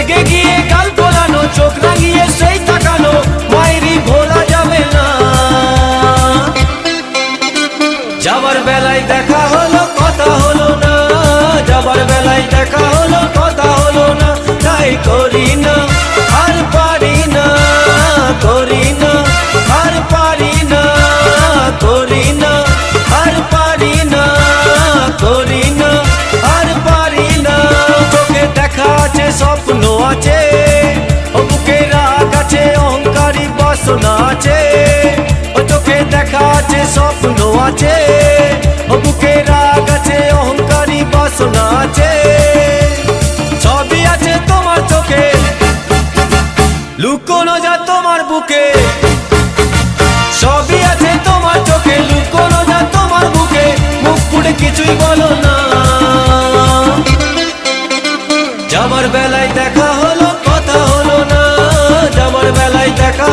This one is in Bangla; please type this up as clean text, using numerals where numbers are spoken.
রেগে গিয়ে গাল ফোলানো, চোখ রাঙিয়ে সেই তাকানো, মায়েরই ভোলা যাবে না। যাবার বেলায় দেখা হলো কথা হলো না, যাবার বেলায় দেখা হলো কথা হলো না। তাই করি না আর পারি না, করি না আর পারি না, করি না আর পারি না, করি না আর পারি না। চোখে দেখা আছে স্বপ্ন আছে, ও বুকে রাগ আছে অহংকারী বাসনা আছে। ও চোখে দেখা আছে স্বপ্ন আছে, ও বুকে রাগ আছে অহংকারী বাসনা আছে। সবই আছে তোমার চোখে, লুকোনো যা তোমার বুকে। সবই আছে তোমার চোখে, লুকোনো যা তোমার বুকে। মুখ পুড়ে কিছুই বলো না। যাবার বেলায় দেখা হলো কথা হলো না, যাবার বেলায় দেখা